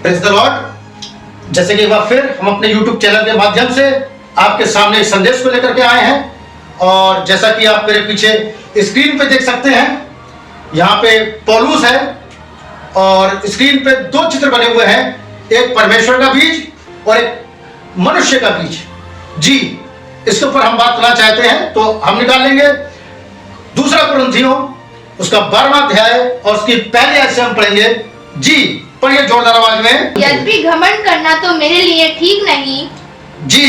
Praise the Lord. जैसे कि एक बार फिर हम अपने YouTube चैनल के माध्यम से आपके सामने एक संदेश को लेकर के आए हैं और जैसा कि आप मेरे पीछे स्क्रीन पे देख सकते हैं, यहाँ पे पौलुस है और स्क्रीन पे दो चित्र बने हुए हैं, एक परमेश्वर का बीज और एक मनुष्य का बीज। जी, इसके ऊपर हम बात करना चाहते हैं तो हम निकाल लेंगे दूसरा कुरिन्थियों उसका 12वां अध्याय और उसकी पहली आयत से हम पढ़ेंगे। जी पढ़िए जोरदार आवाज में। यद्यपि घमंड करना तो मेरे लिए ठीक नहीं, जी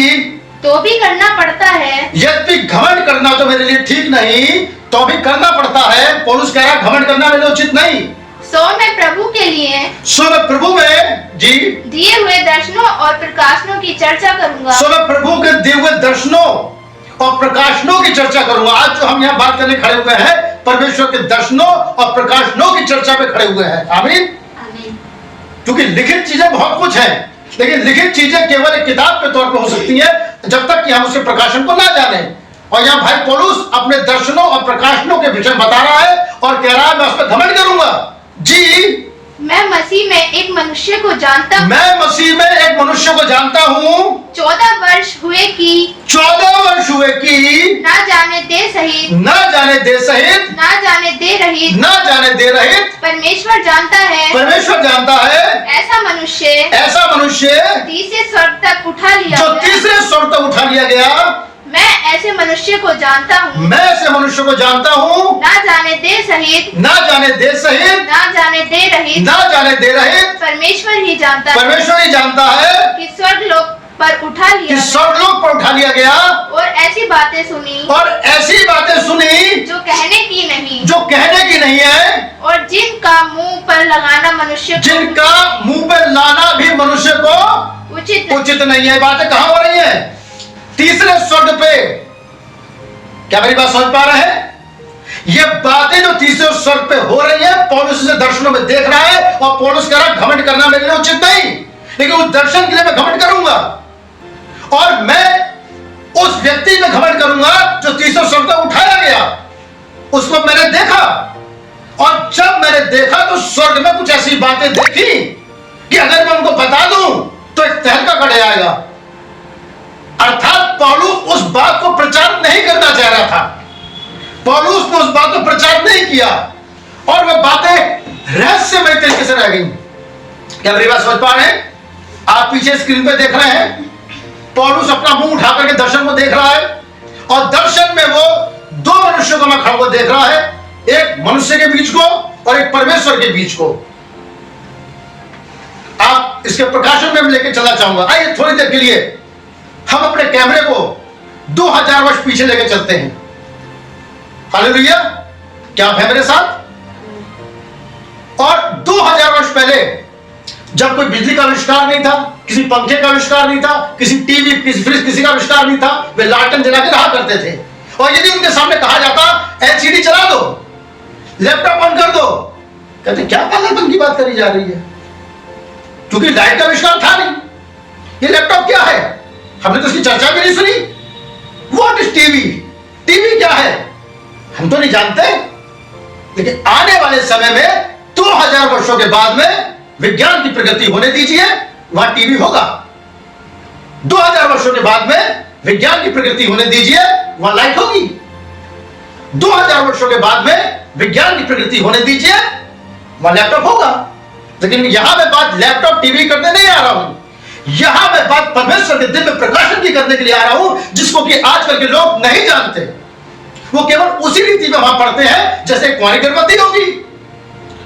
तो भी करना पड़ता है। यद्यपि घमंड करना तो मेरे लिए ठीक नहीं, तो भी करना पड़ता है। पौलुस कह रहा है घमंड करना मेरे लिए उचित नहीं। सो मैं प्रभु के लिए मैं प्रभु में जी दिए हुए दर्शनों और प्रकाशनों की चर्चा करूंगा। मैं प्रभु के दिए हुए दर्शनों और प्रकाशनों की चर्चा करूंगा। आज जो हम यहाँ बात करने खड़े हुए हैं, परमेश्वर के दर्शनों और प्रकाशनों की चर्चा पे खड़े हुए हैं। आमीन। क्योंकि लिखित चीजें बहुत कुछ है, लेकिन लिखित चीजें केवल एक किताब के तौर पे हो सकती है जब तक कि हम उसके प्रकाशन को ना जाने। और यहाँ भाई पौलुस अपने दर्शनों और प्रकाशनों के विषय बता रहा है और कह रहा है मैं उस पर घमंड करूंगा। जी मैं मसीह में एक मनुष्य को जानता हूँ। मैं मसीह में एक मनुष्य को जानता हूँ। 14 वर्ष हुए कि 14 वर्ष हुए कि ना जाने दे सहित, न जाने दे सहित, ना जाने दे रहित, न जाने दे रहित परमेश्वर जानता है। परमेश्वर जानता है ऐसा मनुष्य तीसरे स्वर्ग तक उठा लिया जो गया। तीसरे स्वर्ग तक उठा लिया गया। मैं ऐसे मनुष्य को जानता हूँ। मैं ऐसे मनुष्य को जानता हूँ। ना जाने दे सहित, न जाने दे सहित, ना जाने दे रहित, न जाने दे रहित परमेश्वर ही जानता है परमेश्वर ही जानता है कि स्वर्ग लोक पर उठा लिया कि गया। स्वर्गलोक पर उठा लिया गया। और ऐसी बातें सुनी और ऐसी बातें सुनी जो कहने की नहीं, जो कहने की नहीं है, और जिनका मुंह पर लगाना मनुष्य को जिनका मुंह पे लाना भी मनुष्य को उचित नहीं है। बातें कहाँ हो रही है? तीसरे स्वर्ग पे। क्या मेरी बात समझ पा रहे हैं? ये बातें जो तीसरे स्वर्ग पे हो रही है, पौलुस इसे दर्शनों में देख रहा है और पौलुस कह रहा है घमंड करना मेरे लिए उचित नहीं, लेकिन उस दर्शन के लिए मैं घमंड करूंगा। और मैं उस व्यक्ति में घमंड करूंगा जो तीसरे स्वर्ग तक उठाया गया। उसको मैंने देखा और जब मैंने देखा तो स्वर्ग में कुछ ऐसी बातें देखी कि अगर मैं उनको बता दूं तो एक तहलका खड़े आएगा। अर्थात पौलुस उस बात को प्रचार नहीं करना चाह रहा था। पौलुस ने उस बात को प्रचार नहीं किया और वह बातें रहस्यमय तरीके से रह गई। क्या मेरी बात समझ पा रहे हैं? आप पीछे स्क्रीन पे देख रहे हैं, पौलुस अपना मुंह उठा करके दर्शन को देख रहा है और दर्शन में वो दो मनुष्यों को मैं खड़ा हुआ देख रहा है, एक मनुष्य के बीच को और एक परमेश्वर के बीच को। आप इसके प्रकाशन में लेके चलना चाहूंगा। आइए थोड़ी देर के लिए हम अपने कैमरे को 2000 वर्ष पीछे लेके चलते हैं। हालेलुया। क्या आप हैं मेरे साथ? और 2000 वर्ष पहले जब कोई बिजली का आविष्कार नहीं था, किसी पंखे का आविष्कार नहीं था, किसी टीवी, किसी फ्रिज, किसी का आविष्कार नहीं था, वे लालटेन जला के रहा करते थे। और यदि उनके सामने कहा जाता एलसीडी चला दो, लैपटॉप ऑन कर दो, कहते क्या पागलपन की बात करी जा रही है, क्योंकि लाइट का आविष्कार था नहीं। ये लैपटॉप क्या है? हमने तो इसकी चर्चा भी नहीं सुनी। What is TV? टीवी क्या है हम तो नहीं जानते। लेकिन आने वाले समय में 2000 वर्षों के बाद में विज्ञान की प्रगति होने दीजिए, वहां टीवी होगा। 2000 वर्षों के बाद में विज्ञान की प्रगति होने दीजिए, वहां लाइट होगी। 2000 वर्षों के बाद में विज्ञान की प्रगति होने दीजिए, वहां लैपटॉप होगा। लेकिन यहां मैं बात लैपटॉप टीवी करने नहीं आ रहा हूं, यहां मैं बात परमेश्वर के दिव्य प्रकाशन की करने के लिए आ रहा हूं, जिसको कि आजकल के लोग नहीं जानते। वो केवल उसी रीति में वहां पढ़ते हैं जैसे कुंवारी गर्भवती होगी,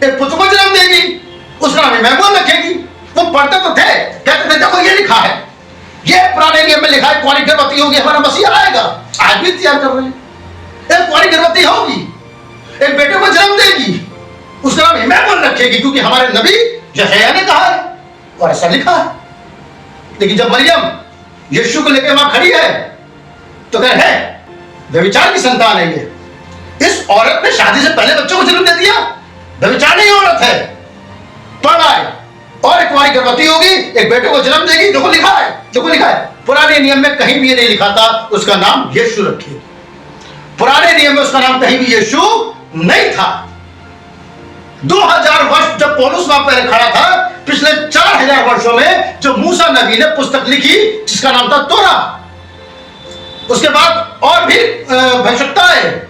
एक पुत्र को जन्म देगी, उसका नाम इमैनुएल रखेगी। वो पढ़ते तो थे, कहते थे देखो ये लिखा है, ये पुराने नियम में लिखा है कुंवारी गर्भवती होगी, हमारा मसीहा आएगा। आज भी तैयार कर रहे हैं, एक कुंवारी गर्भवती होगी, एक बेटे को जन्म देगी, उसका नाम इमैनुएल रखेगी, क्योंकि हमारे नबी यशायाह ने कहा है और ऐसा लिखा है। लेकिन जब मरियम यीशु को लेकर वहां खड़ी है तो कह है व्यभिचार की संतान है ये। इस औरत ने शादी से पहले बच्चों को जन्म दे दिया, व्यभिचार नहीं औरत है। पढ़ रहा है और एक कुंवारी गर्भवती होगी, एक बेटे को जन्म देगी। देखो लिखा है, देखो लिखा है। पुराने नियम में कहीं भी ये नहीं लिखा था उसका नाम यीशु रखिए। पुराने नियम में उसका नाम कहीं भी यीशु नहीं था। 2000 वर्ष जब पौलुस वहां पर खड़ा था, पिछले 4000 वर्षों में जो मूसा नबी ने पुस्तक लिखी जिसका नाम था तोरा, उसके बाद और भी भविष्यवक्ताएं,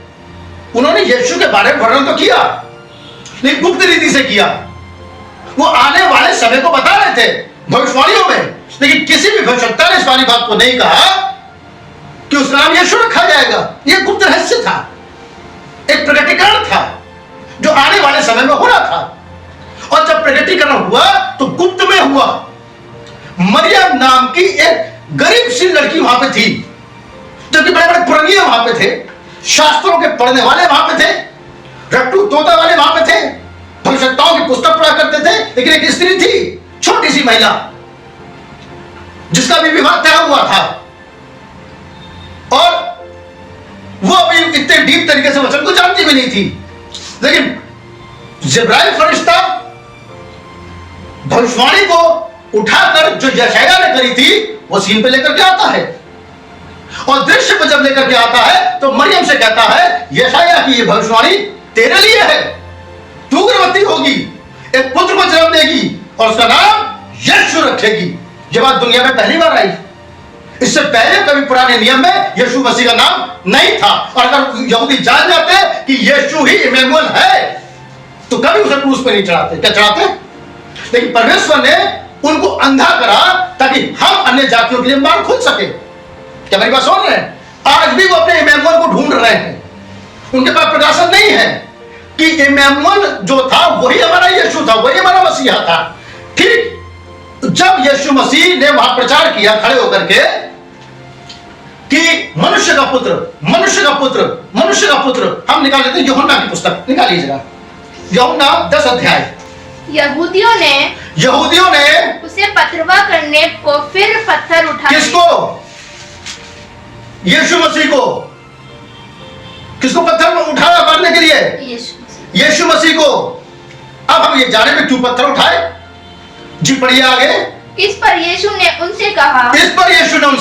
उन्होंने यीशु के बारे में वर्णन तो किया लेकिन गुप्त रीति से किया। वो आने वाले समय को बता रहे थे भविष्यवाणियों में, लेकिन किसी भी भविष्यवक्ता ने इस वाली बात को नहीं कहा कि उसका नाम यीशु रखा जाएगा। यह गुप्त रहस्य था, एक प्रकटीकरण था जो आने वाले समय में हो रहा था। और जब प्रकटीकरण हुआ तो गुप्त में हुआ। मरियम नाम की एक गरीब सी लड़की वहां पे थी, जबकि बड़े बड़े पुरनिये वहां पे थे, शास्त्रों के पढ़ने वाले वहां पे थे, रट्टू तोता वाले वहां पे थे, भविष्यवक्ताओं की पुस्तक पढ़ा करते थे। लेकिन एक स्त्री थी, छोटी सी महिला, जिसका भी विवाह तय हुआ था, और वो अभी इतने डीप तरीके से वचन को जानती भी नहीं थी। लेकिन जिब्राइल फरिश्ता भविष्यवाणी को उठाकर जो यशायाह ने करी थी वो सीन पे लेकर के आता है, और दृश्य पे जब लेकर के आता है तो मरियम से कहता है यशायाह की ये भविष्यवाणी तेरे लिए है, तू गर्भवती होगी, एक पुत्र को जन्म देगी और उसका नाम यीशु रखेगी। ये बात दुनिया में पहली बार आई। इससे पहले कभी पुराने नियम में यीशु मसीह का नाम नहीं था। और अगर यहूदी जान जाते कि यीशु ही इम्मानुएल है तो कभी उसे क्रूस पे नहीं चढ़ाते। क्या चढ़ाते? लेकिन परमेश्वर ने उनको अंधा करा ताकि हम अन्य जातियों के लिए मार्ग खोल सके। क्या मेरी बात सुन रहे हैं? आज भी वो अपने इम्मानुएल को ढूंढ रहे हैं, उनके पास प्रकाशन नहीं है कि इम्मानुएल जो था वही हमारा यीशु था, वही हमारा मसीहा था। ठीक जब यीशु मसीह ने वहां प्रचार किया खड़े होकर के कि मनुष्य का पुत्र, मनुष्य का पुत्र, मनुष्य का पुत्र, हम निकाल लेते हैं यूहन्ना की पुस्तक, निकालिए जरा, यूहन्ना 10 अध्याय। यहूदियों ने उसे पथरवा करने को फिर पत्थर उठाए। किसको? यीशु मसीह को। किसको पत्थर उठाया मारने के लिए? यीशु मसीह को। अब हम ये जाने में क्यों पत्थर उठाए? जी पढ़िए आगे। इस पर यीशु ने उनसे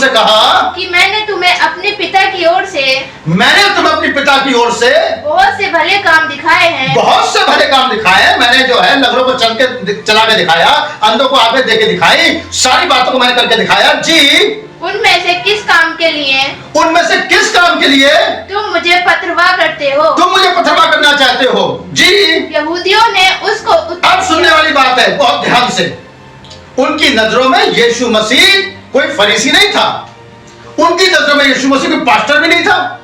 कहा कि मैंने तुम्हें अपने पिता की ओर से बहुत से भले काम दिखाए हैं। बहुत से भले काम दिखाए हैं। मैंने जो है लंगड़ों को चला के दिखाया, अंधों को आंखें दे के दिखाई, सारी बातों को मैंने करके दिखाया। जी उनमें से किस काम के लिए तुम मुझे पथरवा करते हो? तुम मुझे पथरवा करना चाहते हो? जी यहूदियों ने उसको अब सुनने वाली बात है, बहुत ध्यान से। उनकी नजरों में यीशु मसीह कोई फरीसी नहीं था, उनकी नजरों में यीशु मसीह कोई पास्टर भी नहीं था,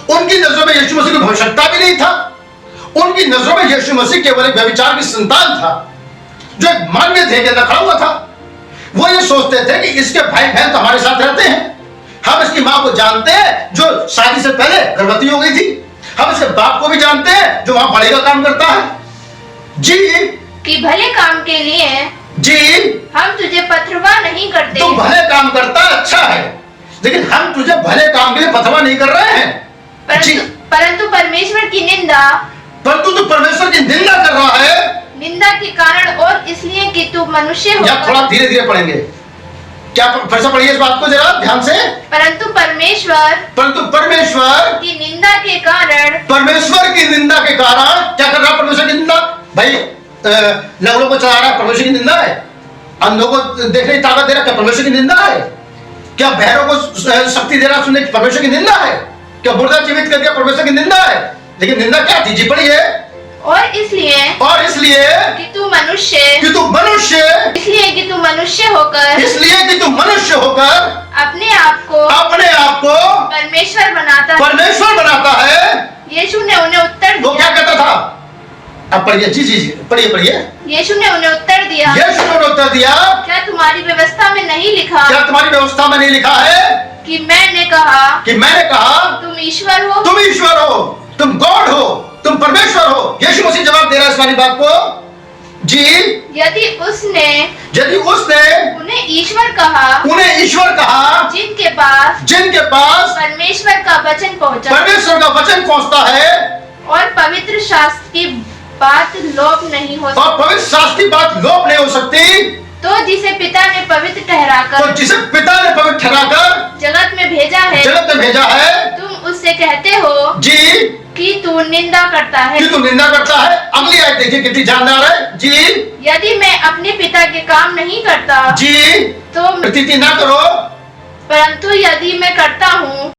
उनकी नजरों में यीशु मसीह कोई भविष्यवक्ता भी नहीं था, उनकी नजरों में यीशु मसीह केवल एक व्यभिचार की संतान था जो एक मानवीय ध्येय के अंदर खड़ा हुआ था। वो ये सोचते थे कि इसके भाई बहन तो हमारे साथ रहते हैं, हम इसकी मां को जानते हैं जो शादी से पहले गर्भवती हो गई थी, हम इसके बाप को भी जानते हैं जो वहां बड़े का काम करता है। जी कि भले काम के लिए जी हम तुझे पथरवा नहीं करते। तू भले काम करता अच्छा है, लेकिन हम तुझे भले काम के लिए पथरवा नहीं कर रहे हैं। परंतु परमेश्वर की निंदा, परंतु तू परमेश्वर की निंदा कर रहा है, निंदा के कारण और इसलिए कि तू मनुष्य हो। थोड़ा धीरे धीरे पढ़ेंगे। क्या फिर से पढ़िए इस बात को जरा ध्यान से। परंतु परमेश्वर की निंदा के कारण, परमेश्वर की निंदा के कारण क्या कर रहा? परमेश्वर की निंदा। भाई लंगड़ों को चला रहा है, परमेश्वर की निंदा है। अंधों को देखने की ताकत दे रहा, क्या परमेश्वर की निंदा है? क्या बहरों को शक्ति दे रहा सुनने की, परमेश्वर की निंदा है? क्या मुर्दा जीवित कर दिया, परमेश्वर की निंदा है। लेकिन निंदा क्या थी? जी पढ़िए। और इसलिए कि तू मनुष्य, इसलिए कि तू मनुष्य होकर अपने आप को परमेश्वर बनाता है। यीशु ने उन्हें उत्तर दिया। वो क्या कहता था? अब पढ़िए। जी पढ़िए। यीशु ने उन्हें उत्तर दिया, क्या तुम्हारी व्यवस्था में नहीं लिखा है कि मैंने कहा तुम ईश्वर हो, तुम गॉड हो, तुम परमेश्वर हो। यीशु मसीह जवाब दे रहा है इस वाली बात को। जी यदि उसने उन्हें ईश्वर कहा जिनके पास परमेश्वर का वचन पहुंचता है और पवित्र शास्त्र की बात लोप नहीं हो सकती, तो जिसे पिता ने पवित्र ठहराकर जगत में भेजा है, तुम उससे कहते हो जी कि तू निंदा करता है, कि तू निंदा करता है। अगली आयत देखिए कितनी जानदार है जी। यदि मैं अपने पिता के काम नहीं करता जी तो प्रतीति ना करो, परंतु यदि मैं करता हूँ